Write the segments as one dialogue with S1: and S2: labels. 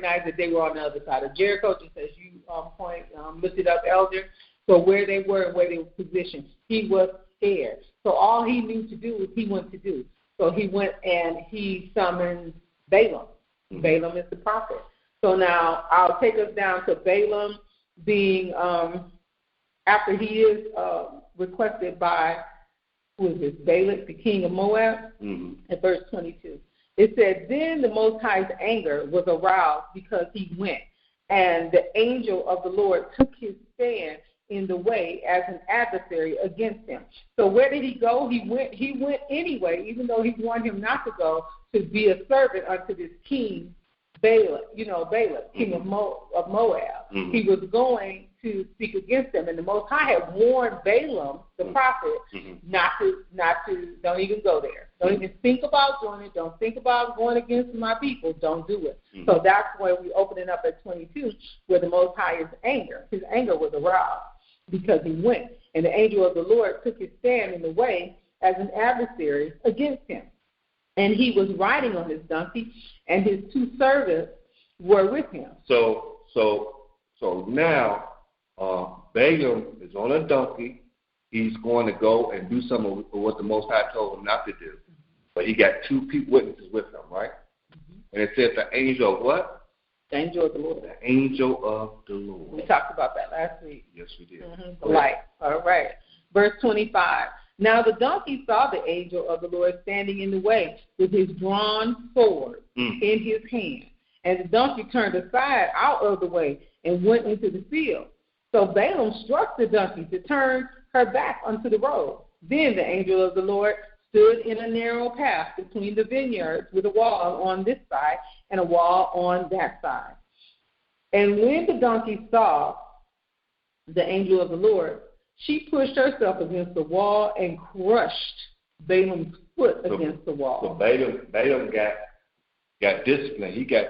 S1: recognized that they were on the other side of Jericho, just as you lifted up, Elder. So where they were and where they were positioned, he was scared. So all he knew to do was he went to do. So he went and he summoned Balaam. Mm-hmm. Balaam is the prophet. So now I'll take us down to Balaam being, after he is requested by, who is this, Balak, the king of Moab, at verse 22. It said, then the Most High's anger was aroused because he went, and the angel of the Lord took his stand in the way as an adversary against him. So where did he go? He went anyway, even though he wanted him not to go, to be a servant unto this king, Balak, king of Moab. Mm-hmm. He was going to speak against them, and the Most High had warned Balaam, the prophet, not to, don't even go there. Don't even think about doing it. Don't think about going against my people. Don't do it. Mm-hmm. So that's where we open it up at 22, where the Most High is anger. His anger was aroused because he went, and the angel of the Lord took his stand in the way as an adversary against him. And he was riding on his donkey, and his two servants were with him.
S2: So now Balaam is on a donkey. He's going to go and do some of what the Most High told him not to do. But he got two witnesses with him, right? Mm-hmm. And it says the angel of what?
S1: The angel of the Lord.
S2: The angel of the Lord.
S1: We talked about that last week.
S2: Yes, we did.
S1: Mm-hmm. The light. All right. Verse 25. Now the donkey saw the angel of the Lord standing in the way with his drawn sword in his hand. And the donkey turned aside out of the way and went into the field. So Balaam struck the donkey to turn her back onto the road. Then the angel of the Lord stood in a narrow path between the vineyards with a wall on this side and a wall on that side. And when the donkey saw the angel of the Lord, she pushed herself against the wall and crushed Balaam's foot against the wall.
S2: So Balaam got disciplined. He got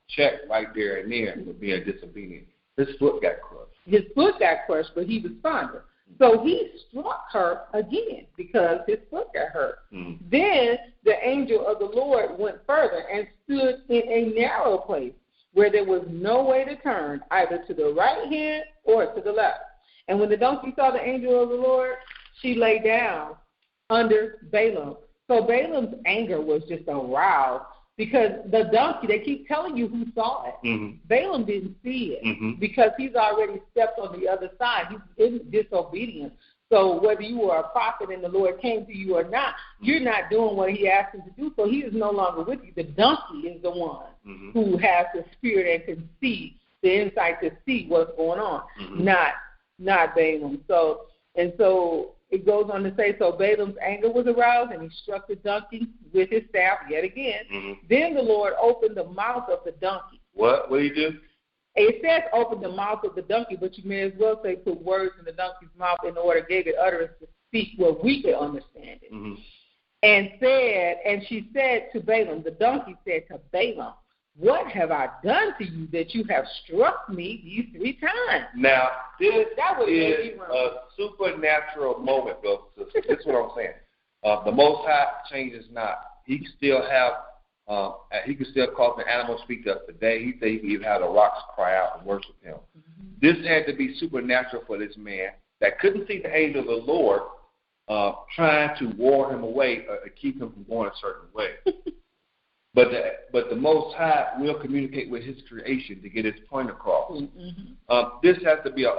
S2: checked right there and then for being disobedient. His foot got crushed.
S1: His foot got crushed, but he responded. So he struck her again because his foot got hurt. Mm-hmm. Then the angel of the Lord went further and stood in a narrow place where there was no way to turn, either to the right hand or to the left. And when the donkey saw the angel of the Lord, she lay down under Balaam. So Balaam's anger was just aroused because the donkey, they keep telling you who saw it. Mm-hmm. Balaam didn't see it because he's already stepped on the other side. He's in disobedience. So whether you were a prophet and the Lord came to you or not, you're not doing what he asked him to do, so he is no longer with you. The donkey is the one who has the spirit and can see, the insight to see what's going on, not Balaam. So it goes on to say, so Balaam's anger was aroused, and he struck the donkey with his staff yet again. Mm-hmm. Then the Lord opened the mouth of the donkey.
S2: What did he do?
S1: It says open the mouth of the donkey, but you may as well say put words in the donkey's mouth in order, gave it utterance to speak what we could understand it. Mm-hmm. And she said to Balaam, the donkey said to Balaam, what have I done to you that you have struck me these 3 times?
S2: Now, this is a supernatural moment, though. This is what I'm saying. The Most High changes not. He can still cause an animal to speak to us today. He said he had the rocks cry out and worship him. Mm-hmm. This had to be supernatural for this man that couldn't see the angel of the Lord trying to ward him away or keep him from going a certain way. But the Most High will communicate with his creation to get his point across. Mm-hmm. This has to be an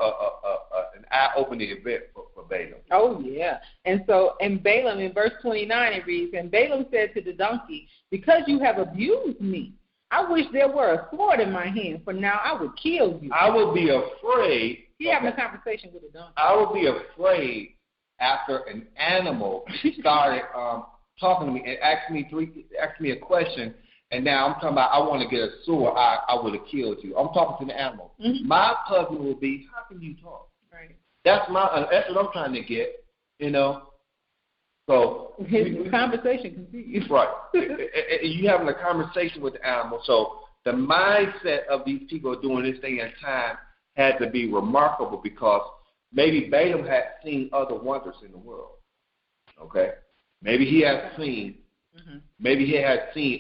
S2: eye-opening event for Balaam.
S1: Oh, yeah. And Balaam, in verse 29, it reads, and Balaam said to the donkey, because you have abused me, I wish there were a sword in my hand, for now I would kill you.
S2: I would be afraid.
S1: He having a conversation with a donkey.
S2: I would be afraid after an animal started talking to me and asked me a question, and now I'm talking about I want to get a sword, I would have killed you. I'm talking to the animal. Mm-hmm. My puzzle will be, how can you talk?
S1: Right.
S2: That's what I'm trying to get, So
S1: his conversation continues.
S2: Right. You having a conversation with the animal. So the mindset of these people doing this thing in time had to be remarkable because maybe Balaam had seen other wonders in the world. Okay? Maybe he had seen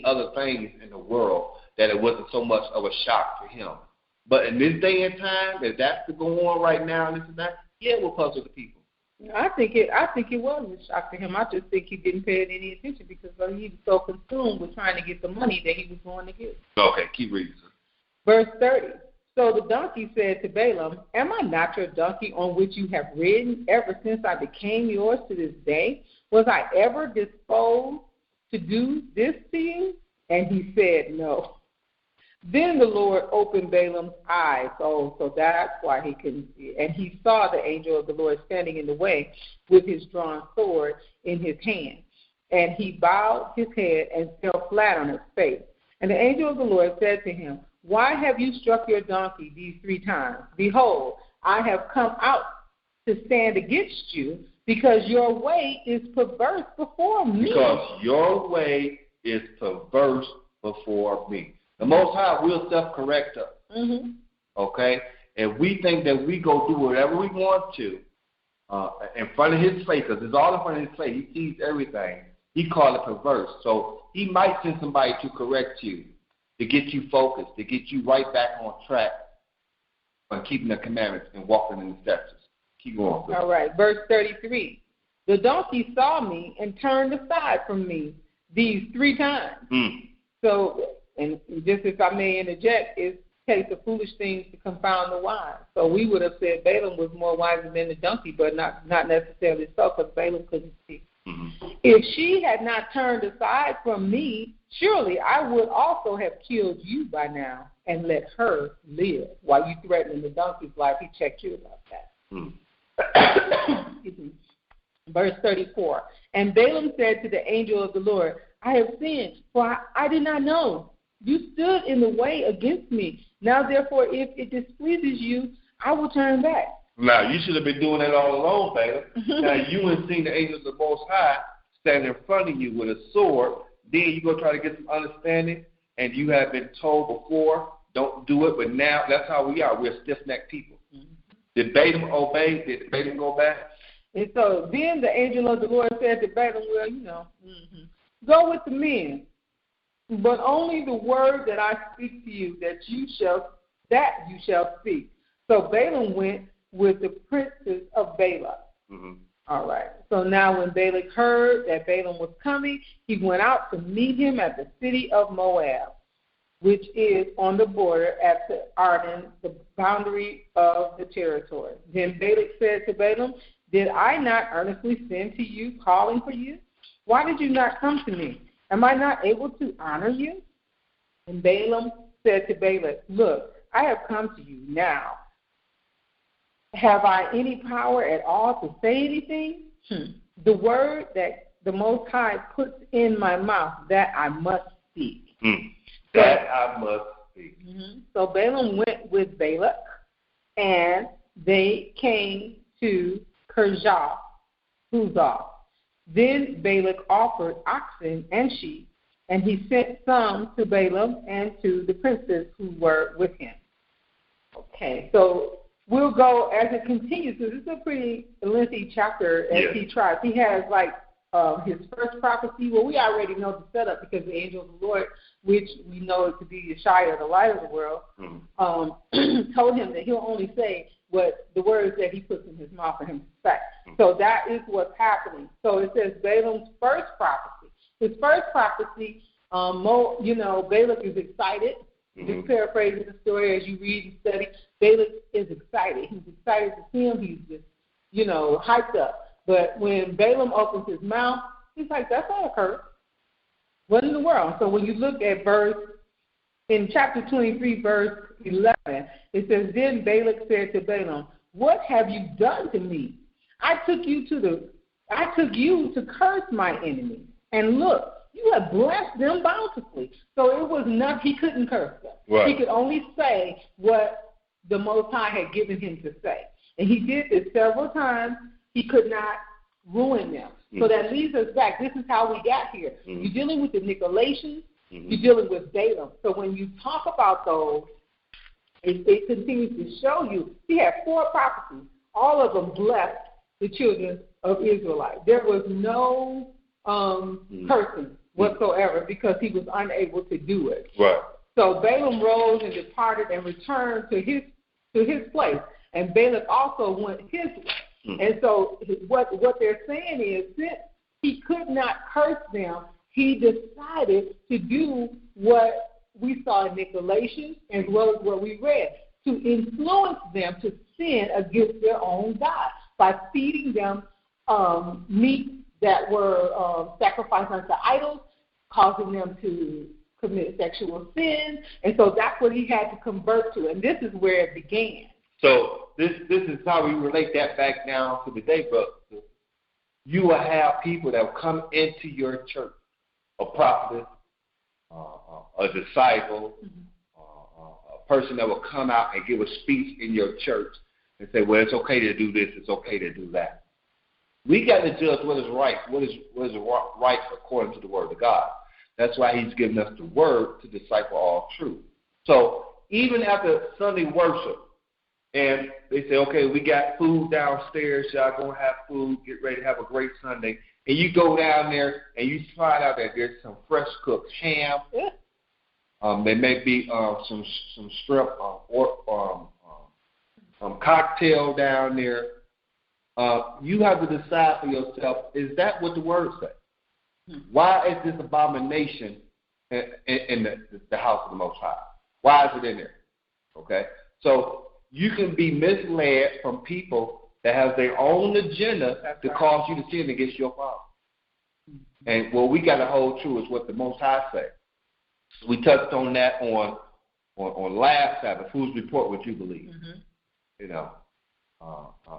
S2: other things in the world that it wasn't so much of a shock to him. But in this day and time, if that's going on right now and this and that, yeah, it will puzzle the people.
S1: I think it was a shock to him. I just think he didn't pay it any attention because he was so consumed with trying to get the money that he was going to get.
S2: Okay, keep reading.
S1: Verse 30. So the donkey said to Balaam, am I not your donkey on which you have ridden ever since I became yours to this day? Was I ever disposed to do this to you? And he said, no. Then the Lord opened Balaam's eyes. So that's why he couldn't see it. And he saw the angel of the Lord standing in the way with his drawn sword in his hand. And he bowed his head and fell flat on his face. And the angel of the Lord said to him, why have you struck your donkey these 3 times? Behold, I have come out to stand against you because your way is perverse before me.
S2: Because your way is perverse before me. The Most High will self-correct us.
S1: Mm-hmm.
S2: Okay? And we think that we go do whatever we want to in front of his face, because it's all in front of his face. He sees everything. He called it perverse. So he might send somebody to correct you, to get you focused, to get you right back on track on keeping the commandments and walking in the steps. Keep going.
S1: All right, verse 33. The donkey saw me and turned aside from me these 3 times. So, and just if I may interject, it takes the foolish things to confound the wise. So we would have said Balaam was more wiser than the donkey, but not necessarily so, because Balaam couldn't see.
S2: Mm-hmm.
S1: If she had not turned aside from me, surely I would also have killed you by now and let her live. While you threatening the donkey's life, he checked you about that. Verse 34. And Balaam said to the angel of the Lord, I have sinned, for I did not know. You stood in the way against me. Now, therefore, if it displeases you, I will turn back.
S2: Now, you should have been doing that all along, Balaam. Now, you had seen the angels of the Most High standing in front of you with a sword. Then you go try to get some understanding, and you have been told before, don't do it. But now, that's how we are. We're stiff-necked people. Mm-hmm. Did Balaam obey? Did Balaam go back?
S1: And so then the angel of the Lord said to Balaam, well, go with the men, but only the word that I speak to you that you shall speak. So Balaam went with the princes of Balak.
S2: Mm-hmm.
S1: All right. So now when Balak heard that Balaam was coming, he went out to meet him at the city of Moab, which is on the border at the Arnon, the boundary of the territory. Then Balak said to Balaam, did I not earnestly send to you, calling for you? Why did you not come to me? Am I not able to honor you? And Balaam said to Balak, look, I have come to you now. Have I any power at all to say anything? The word that the Most High puts in my mouth, that I must speak.
S2: That I must speak.
S1: Mm-hmm. So Balaam went with Balak, and they came to Kirjath Huzzah. Then Balak offered oxen and sheep, and he sent some to Balaam and to the princes who were with him. Okay, so we'll go as it continues. So this is a pretty lengthy chapter as he tries. He has his first prophecy. Well, we already know the setup because the angel of the Lord, which we know to be Yashiya, the light of the world, told him that he'll only say what the words that he puts in his mouth for him to say. So that is what's happening. So it says Balaam's first prophecy. His first prophecy, Balak is excited. Just paraphrasing the story as you read and study. Balak is excited. He's excited to see him. He's just, hyped up. But when Balaam opens his mouth, he's like, that's not a curse. What in the world? So when you look at in chapter 23, verse 11, it says, then Balak said to Balaam, what have you done to me? I took you to curse my enemies. And look, you have blessed them bountifully. So it was not, he couldn't curse them. Right. He could only say what the Most High had given him to say. And he did this several times. He could not ruin them. So that leads us back. This is how we got here. You're dealing with the Nicolaitans. You're dealing with Balaam. So when you talk about those, it continues to show you. He had 4 prophecies. All of them blessed the children of Israelites. There was no person whatsoever because he was unable to do it.
S2: Right.
S1: So Balaam rose and departed and returned to his place. And Balak also went his way. And so what they're saying is, since he could not curse them, he decided to do what we saw in Nicolaitans as well as what we read, to influence them to sin against their own God by feeding them meat that were sacrificed unto idols, causing them to commit sexual sin. And so that's what he had to convert to, and this is where it began.
S2: So this is how we relate that back down to today, brother. You will have people that will come into your church, a prophet, a disciple, a person that will come out and give a speech in your church and say, well, it's okay to do this, it's okay to do that. We got to judge what is right, what is right according to the word of God. That's why he's given us the word to decipher all truth. So even after Sunday worship, and they say, okay, we got food downstairs, y'all going to have food, get ready to have a great Sunday. And you go down there and you find out that there's some fresh cooked ham. There may be some shrimp or some cocktail down there. You have to decide for yourself, is that what the word says? Why is this abomination in the house of the Most High? Why is it in there? Okay? So you can be misled from people that have their own agenda to cause you to sin against your Father. And what we got to hold true is what the Most High said. We touched on that on last Sabbath. Whose report would you believe? You know,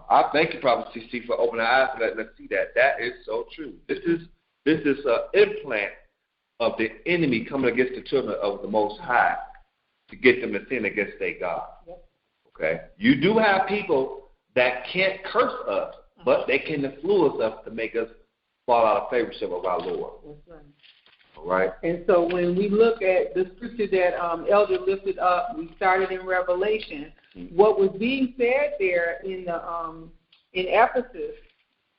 S2: I thank you, Prophet CC, for opening our eyes and letting us see that. That is so true. This is an implant of the enemy coming against the children of the Most High to get them to sin against their God. Okay? You do have people that can't curse us, but they can influence us to make us fall out of favorship of our Lord.
S1: That's right.
S2: All right?
S1: And so when we look at the scripture that Elder lifted up, we started in Revelation. What was being said there in Ephesus,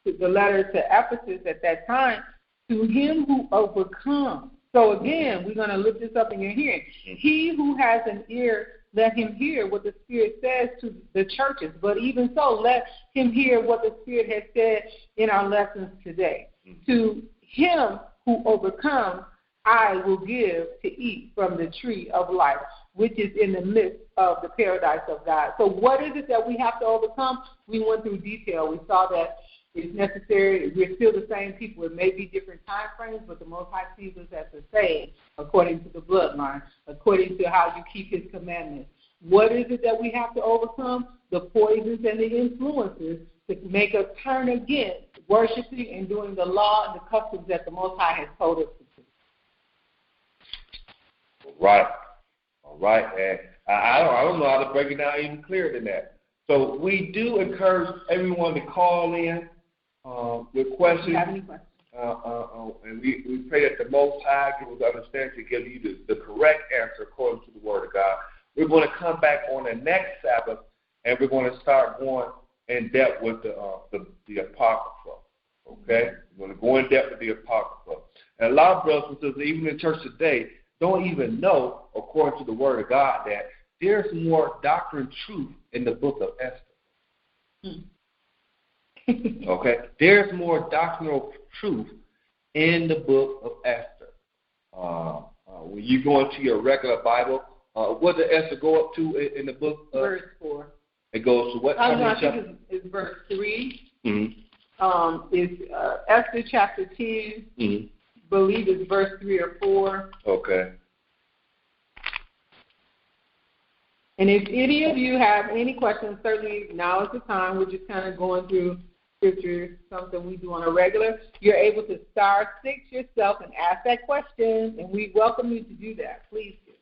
S1: the letter to Ephesus at that time, to him who overcomes. So again, we're going to lift this up in your hearing. He who has an ear, let him hear what the Spirit says to the churches. But even so, let him hear what the Spirit has said in our lessons today. To him who overcomes, I will give to eat from the tree of life, which is in the midst of the paradise of God. So what is it that we have to overcome? We went through detail. We saw that it's necessary. We're still the same people. It may be different time frames, but the Most High sees us as the same according to the bloodline, according to how you keep his commandments. What is it that we have to overcome? The poisons and the influences to make us turn against worshiping and doing the law and the customs that the Most High has told us to do.
S2: All right. And I don't know how to break it down even clearer than that. So we do encourage everyone to call in with questions.
S1: Do you have any questions?
S2: And we pray that the Most High give us understanding to give you the correct answer according to the Word of God. We're going to come back on the next Sabbath, and we're going to start going in depth with the Apocrypha. Okay? We're going to go in depth with the Apocrypha. And a lot of brothers and sisters, even in church today, don't even know, according to the Word of God, that there's more doctrine truth in the book of Esther. Okay? There's more doctrinal truth in the book of Esther. When you go into your regular Bible, what did Esther go up to in the book?
S1: Verse 4.
S2: It goes to what?
S1: I think it's verse 3. It's Esther chapter 10. Believe it's verse 3 or 4.
S2: Okay.
S1: And if any of you have any questions, certainly now is the time. We're just kind of going through scripture, something we do on a regular. You're able to *6 yourself and ask that question, and we welcome you to do that. Please do.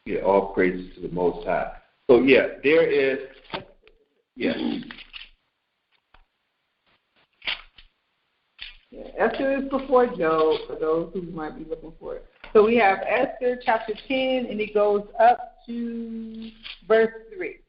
S2: Yeah, all praises to the Most High. So, yeah, there is, yeah.
S1: Esther is before Job, for those who might be looking for it. So we have Esther chapter 10, and it goes up to verse 3.